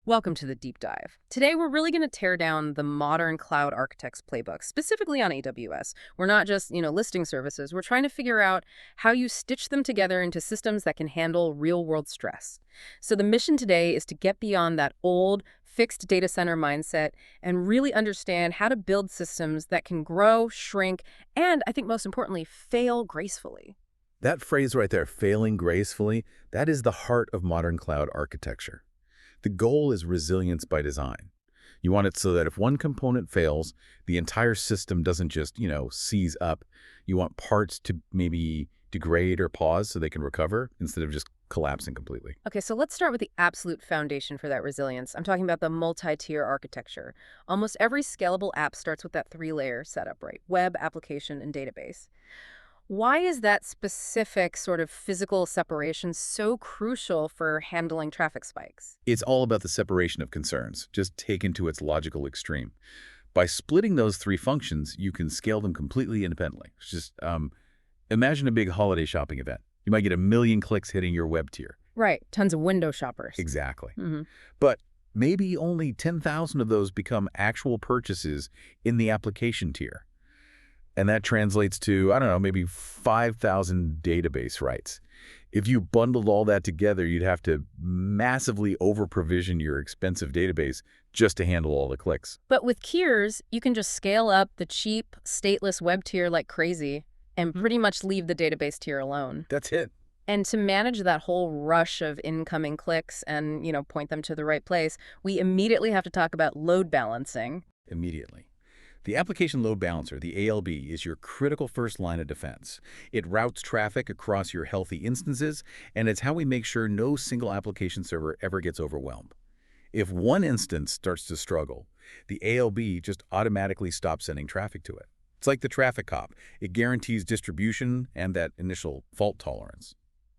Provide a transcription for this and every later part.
Welcome to the deep dive. Today, we're really going to tear down the modern cloud architect's playbook, specifically on AWS. We're not just, listing services. We're trying to figure out how you stitch them together into systems that can handle real-world stress. So the mission today is to get beyond that old, fixed data center mindset and really understand how to build systems that can grow, shrink, and, I think most importantly, fail gracefully. That phrase right there, failing gracefully, that is the heart of modern cloud architecture. The goal is resilience by design. You want it so that if one component fails, the entire system doesn't just, seize up. You want parts to maybe degrade or pause so they can recover instead of just collapsing completely. Okay, so let's start with the absolute foundation for that resilience. I'm talking about the multi-tier architecture. Almost every scalable app starts with that three-layer setup, right? Web, application, and database. Why is that specific sort of physical separation so crucial for handling traffic spikes? It's all about the separation of concerns, just taken to its logical extreme. By splitting those three functions, you can scale them completely independently. It's just imagine a big holiday shopping event. You might get 1 million clicks hitting your web tier. Right, tons of window shoppers. Exactly. But maybe only 10,000 of those become actual purchases in the application tier. And that translates to, I don't know, maybe 5,000 database writes. If you bundled all that together, you'd have to massively over-provision your expensive database just to handle all the clicks. But with tiers, you can just scale up the cheap, stateless web tier like crazy and pretty much leave the database tier alone. That's it. And to manage that whole rush of incoming clicks and, point them to the right place, we immediately have to talk about load balancing. Immediately. The application load balancer, the ALB, is your critical first line of defense. It routes traffic across your healthy instances, and it's how we make sure no single application server ever gets overwhelmed. If one instance starts to struggle, the ALB just automatically stops sending traffic to it. It's like the traffic cop. It guarantees distribution and that initial fault tolerance.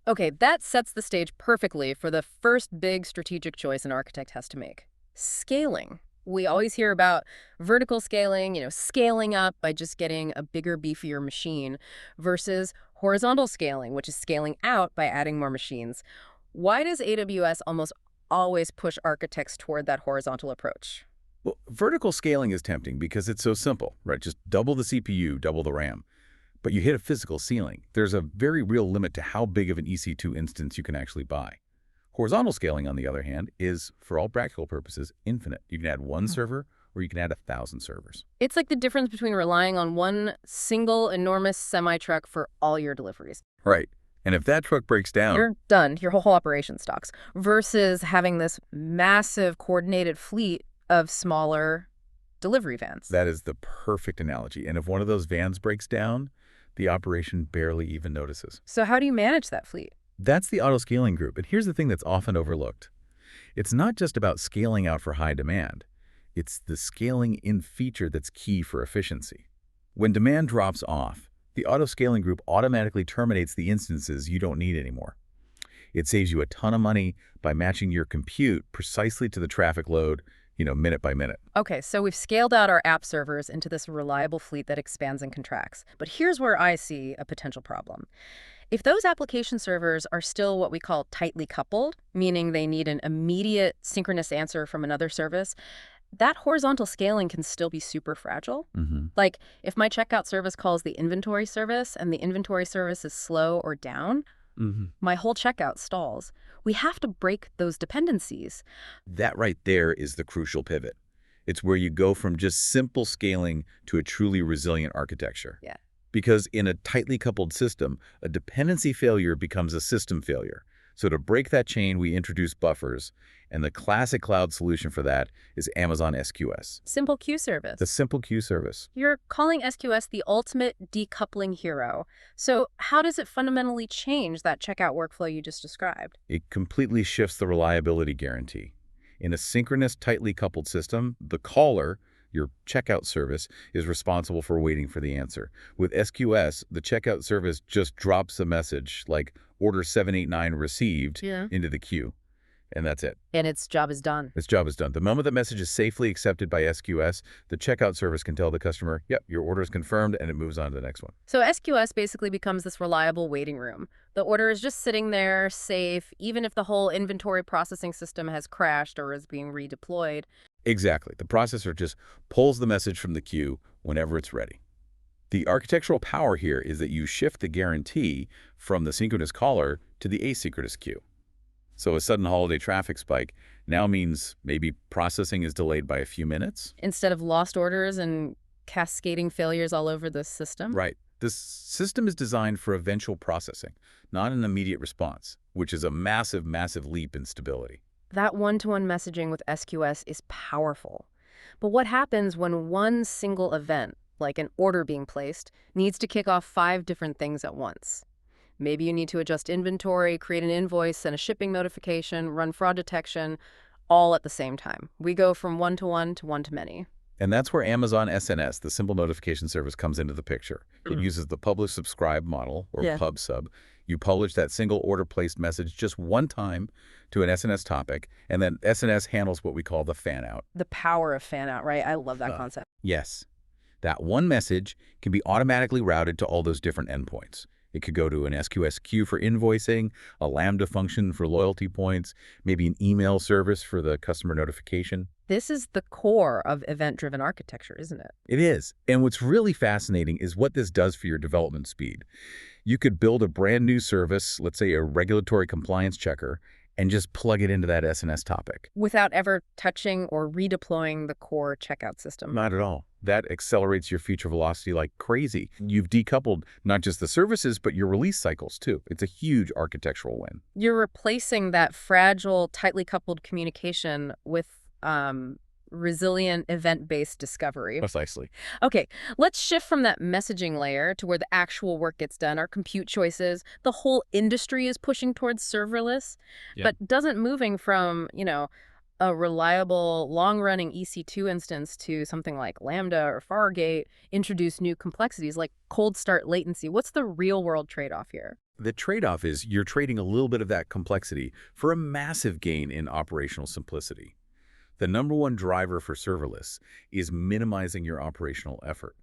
Okay, that sets the stage perfectly for the first big strategic choice an architect has to make: scaling. We always hear about vertical scaling, scaling up by just getting a bigger, beefier machine, versus horizontal scaling, which is scaling out by adding more machines. Why does AWS almost always push architects toward that horizontal approach? Well, vertical scaling is tempting because it's so simple, right? Just double the CPU, double the RAM. But you hit a physical ceiling. There's a very real limit to how big of an EC2 instance you can actually buy. Horizontal scaling, on the other hand, is, for all practical purposes, infinite. You can add one server or you can add 1,000 servers. It's like the difference between relying on one single enormous semi-truck for all your deliveries. Right. And if that truck breaks down, you're done. Your whole operation stops. Versus having this massive coordinated fleet of smaller delivery vans. That is the perfect analogy. And if one of those vans breaks down, the operation barely even notices. So how do you manage that fleet? That's the auto-scaling group, and here's the thing that's often overlooked. It's not just about scaling out for high demand. It's the scaling in feature that's key for efficiency. When demand drops off, the auto-scaling group automatically terminates the instances you don't need anymore. It saves you a ton of money by matching your compute precisely to the traffic load, minute by minute. Okay, so we've scaled out our app servers into this reliable fleet that expands and contracts. But here's where I see a potential problem. If those application servers are still what we call tightly coupled, meaning they need an immediate synchronous answer from another service, that horizontal scaling can still be super fragile. Like, if my checkout service calls the inventory service and the inventory service is slow or down, my whole checkout stalls. We have to break those dependencies. That right there is the crucial pivot. It's where you go from just simple scaling to a truly resilient architecture. Yeah. Because in a tightly coupled system, a dependency failure becomes a system failure. So to break that chain, we introduce buffers, and the classic cloud solution for that is Amazon SQS. Simple queue service. The simple queue service. You're calling SQS the ultimate decoupling hero. So how does it fundamentally change that checkout workflow you just described? It completely shifts the reliability guarantee. In a synchronous, tightly coupled system, the caller, your checkout service, is responsible for waiting for the answer. With SQS, the checkout service just drops a message like order 789 received into the queue. and that's it. And its job is done. Its job is done. The moment the message is safely accepted by SQS, the checkout service can tell the customer, yep, your order is confirmed, and it moves on to the next one. So SQS basically becomes this reliable waiting room. The order is just sitting there, safe, even if the whole inventory processing system has crashed or is being redeployed. Exactly. The processor just pulls the message from the queue whenever it's ready. The architectural power here is that you shift the guarantee from the synchronous caller to the asynchronous queue. So a sudden holiday traffic spike now means maybe processing is delayed by a few minutes. Instead of lost orders and cascading failures all over the system. Right. This system is designed for eventual processing, not an immediate response, which is a massive, massive leap in stability. That one-to-one messaging with SQS is powerful. But what happens when one single event, like an order being placed, needs to kick off 5 different things at once? Maybe you need to adjust inventory, create an invoice, send a shipping notification, run fraud detection, all at the same time. We go from one-to-one to one-to-many. And that's where Amazon SNS, the simple notification service, comes into the picture. It uses the publish-subscribe model, or pub-sub. You publish that single order-placed message just one time to an SNS topic, and then SNS handles what we call the fan-out. The power of fan-out, right? I love that concept. Yes. That one message can be automatically routed to all those different endpoints. It could go to an SQS queue for invoicing, a Lambda function for loyalty points, maybe an email service for the customer notification. This is the core of event-driven architecture, isn't it? It is. And what's really fascinating is what this does for your development speed. You could build a brand new service, let's say a regulatory compliance checker, and just plug it into that SNS topic. Without ever touching or redeploying the core checkout system. Not at all. That accelerates your feature velocity like crazy. You've decoupled not just the services, but your release cycles too. It's a huge architectural win. You're replacing that fragile, tightly coupled communication with resilient event-based discovery. Precisely. Okay, let's shift from that messaging layer to where the actual work gets done, our compute choices. The whole industry is pushing towards serverless, but doesn't moving from, a reliable, long-running EC2 instance to something like Lambda or Fargate introduce new complexities like cold start latency. What's the real-world trade-off here? The trade-off is you're trading a little bit of that complexity for a massive gain in operational simplicity. The number one driver for serverless is minimizing your operational effort.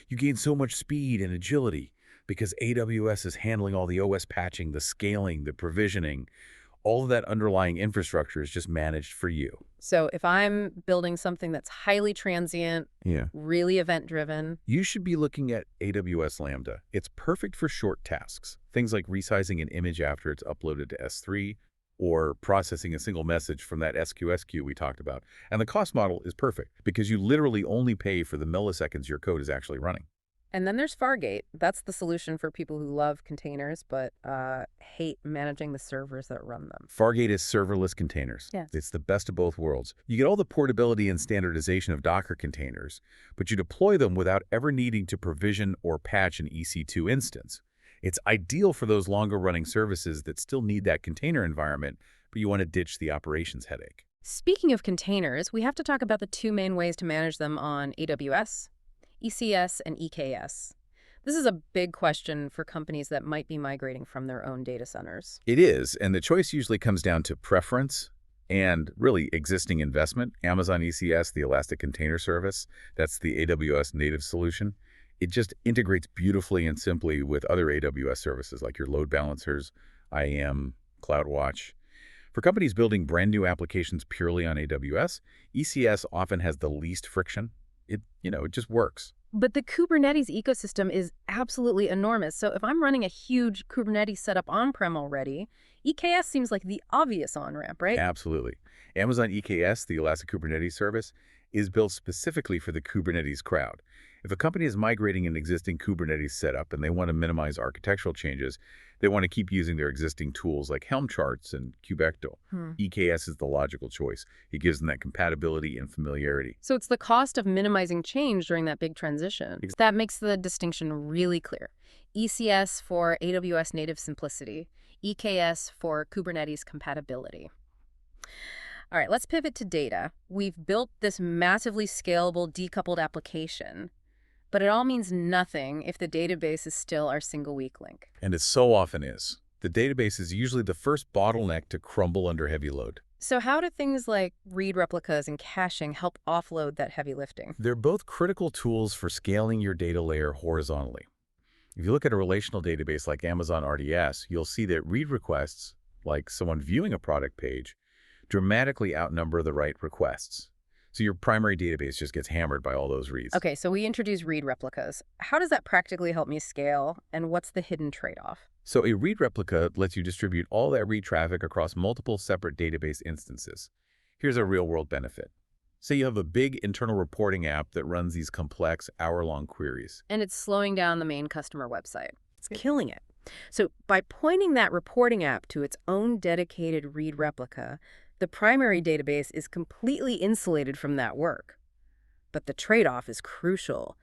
You gain so much speed and agility because AWS is handling all the OS patching, the scaling, the provisioning. All of that underlying infrastructure is just managed for you. So if I'm building something that's highly transient, really event-driven, you should be looking at AWS Lambda. It's perfect for short tasks, things like resizing an image after it's uploaded to S3, or processing a single message from that SQS queue we talked about. And the cost model is perfect because you literally only pay for the milliseconds your code is actually running. And then there's Fargate. That's the solution for people who love containers but hate managing the servers that run them. Fargate is serverless containers. Yes. It's the best of both worlds. You get all the portability and standardization of Docker containers, but you deploy them without ever needing to provision or patch an EC2 instance. It's ideal for those longer-running services that still need that container environment, but you want to ditch the operations headache. Speaking of containers, we have to talk about the 2 main ways to manage them on AWS, ECS and EKS. This is a big question for companies that might be migrating from their own data centers. It is, and the choice usually comes down to preference and really existing investment. Amazon ECS, the Elastic Container Service, that's the AWS native solution. It just integrates beautifully and simply with other AWS services like your load balancers, IAM, CloudWatch. For companies building brand new applications purely on AWS, ECS often has the least friction. It just works. But the Kubernetes ecosystem is absolutely enormous. So if I'm running a huge Kubernetes setup on-prem already, EKS seems like the obvious on-ramp, right? Absolutely. Amazon EKS, the Elastic Kubernetes Service, is built specifically for the Kubernetes crowd. If a company is migrating an existing Kubernetes setup and they want to minimize architectural changes, they want to keep using their existing tools like Helm charts and Kubectl. EKS is the logical choice. It gives them that compatibility and familiarity. So it's the cost of minimizing change during that big transition. That makes the distinction really clear. ECS for AWS native simplicity, EKS for Kubernetes compatibility. All right, let's pivot to data. We've built this massively scalable, decoupled application, but it all means nothing if the database is still our single weak link. And it so often is. The database is usually the first bottleneck to crumble under heavy load. So how do things like read replicas and caching help offload that heavy lifting? They're both critical tools for scaling your data layer horizontally. If you look at a relational database like Amazon RDS, you'll see that read requests, like someone viewing a product page, dramatically outnumber the write requests. So your primary database just gets hammered by all those reads. Okay, so we introduce read replicas. How does that practically help me scale, and what's the hidden trade-off? So a read replica lets you distribute all that read traffic across multiple separate database instances. Here's a real-world benefit. Say you have a big internal reporting app that runs these complex hour-long queries. And it's slowing down the main customer website. It's killing it. So by pointing that reporting app to its own dedicated read replica, the primary database is completely insulated from that work. But the trade-off is crucial.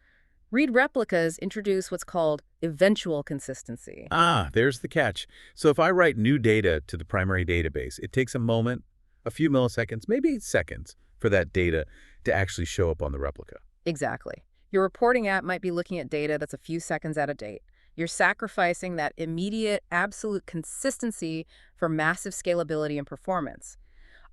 Read replicas introduce what's called eventual consistency. Ah, there's the catch. So if I write new data to the primary database, it takes a moment, a few milliseconds, maybe seconds, for that data to actually show up on the replica. Exactly. Your reporting app might be looking at data that's a few seconds out of date. You're sacrificing that immediate, absolute consistency for massive scalability and performance.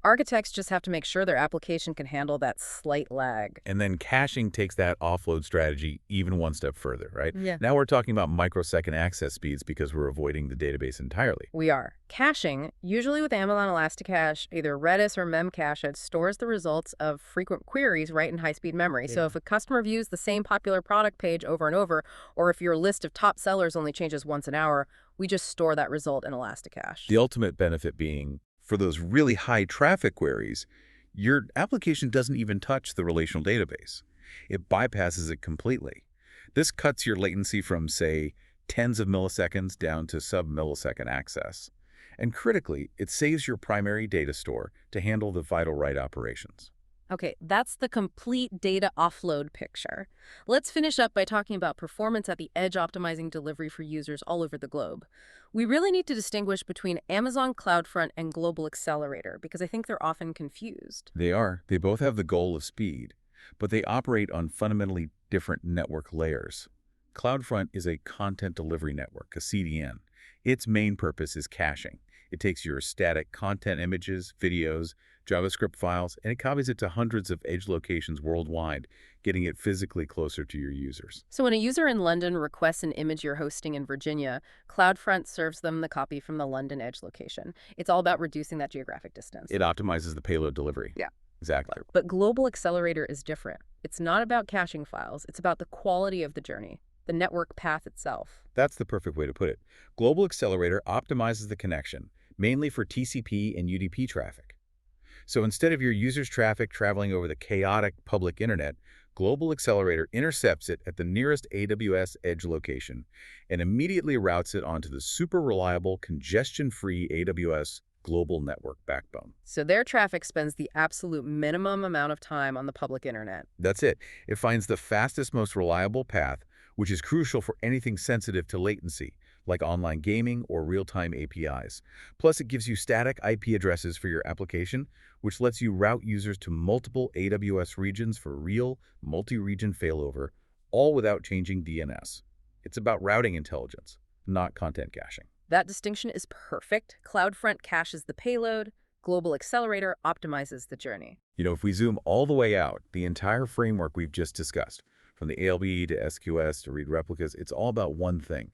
Architects just have to make sure their application can handle that slight lag. And then caching takes that offload strategy even one step further, right? Yeah. Now we're talking about microsecond access speeds because we're avoiding the database entirely. We are. Caching, usually with Amazon Elasticache, either Redis or Memcache, it stores the results of frequent queries right in high-speed memory. So if a customer views the same popular product page over and over, or if your list of top sellers only changes once an hour, we just store that result in Elasticache. The ultimate benefit being, for those really high traffic queries, your application doesn't even touch the relational database. It bypasses it completely. This cuts your latency from, say, tens of milliseconds down to sub-millisecond access. And critically, it saves your primary data store to handle the vital write operations. Okay, that's the complete data offload picture. Let's finish up by talking about performance at the edge, optimizing delivery for users all over the globe. We really need to distinguish between Amazon CloudFront and Global Accelerator because I think they're often confused. They are. They both have the goal of speed, but they operate on fundamentally different network layers. CloudFront is a content delivery network, a CDN. Its main purpose is caching. It takes your static content images, videos, JavaScript files, and it copies it to hundreds of edge locations worldwide, getting it physically closer to your users. So when a user in London requests an image you're hosting in Virginia, CloudFront serves them the copy from the London edge location. It's all about reducing that geographic distance. It optimizes the payload delivery. Yeah. Exactly. But Global Accelerator is different. It's not about caching files. It's about the quality of the journey, the network path itself. That's the perfect way to put it. Global Accelerator optimizes the connection, mainly for TCP and UDP traffic. So instead of your user's traffic traveling over the chaotic public internet, Global Accelerator intercepts it at the nearest AWS edge location and immediately routes it onto the super reliable, congestion-free AWS global network backbone. So their traffic spends the absolute minimum amount of time on the public internet. That's it. It finds the fastest, most reliable path, which is crucial for anything sensitive to latency, like online gaming or real-time APIs. Plus, it gives you static IP addresses for your application, which lets you route users to multiple AWS regions for real, multi-region failover, all without changing DNS. It's about routing intelligence, not content caching. That distinction is perfect. CloudFront caches the payload. Global Accelerator optimizes the journey. If we zoom all the way out, the entire framework we've just discussed, from the ALB to SQS to read replicas, it's all about one thing: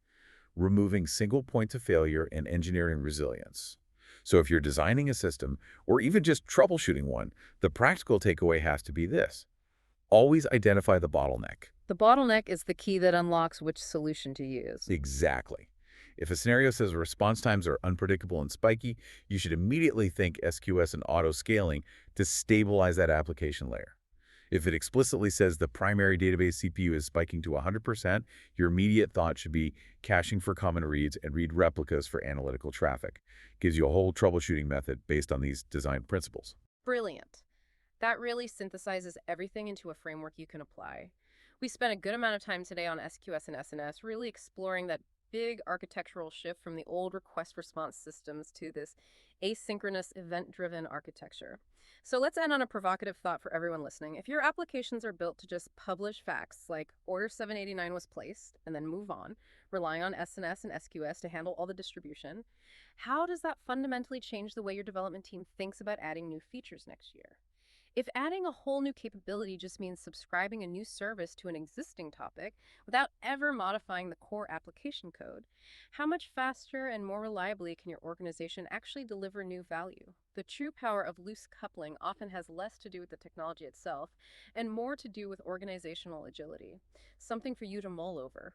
removing single points of failure and engineering resilience. So if you're designing a system, or even just troubleshooting one, the practical takeaway has to be this: always identify the bottleneck. The bottleneck is the key that unlocks which solution to use. Exactly. If a scenario says response times are unpredictable and spiky, you should immediately think SQS and auto-scaling to stabilize that application layer. If it explicitly says the primary database CPU is spiking to 100%, your immediate thought should be caching for common reads and read replicas for analytical traffic. Gives you a whole troubleshooting method based on these design principles. Brilliant. That really synthesizes everything into a framework you can apply. We spent a good amount of time today on SQS and SNS, really exploring that big architectural shift from the old request response systems to this asynchronous event-driven architecture. So let's end on a provocative thought for everyone listening. If your applications are built to just publish facts like order 789 was placed and then move on, relying on SNS and SQS to handle all the distribution, how does that fundamentally change the way your development team thinks about adding new features next year? If adding a whole new capability just means subscribing a new service to an existing topic without ever modifying the core application code, how much faster and more reliably can your organization actually deliver new value? The true power of loose coupling often has less to do with the technology itself and more to do with organizational agility. Something for you to mull over.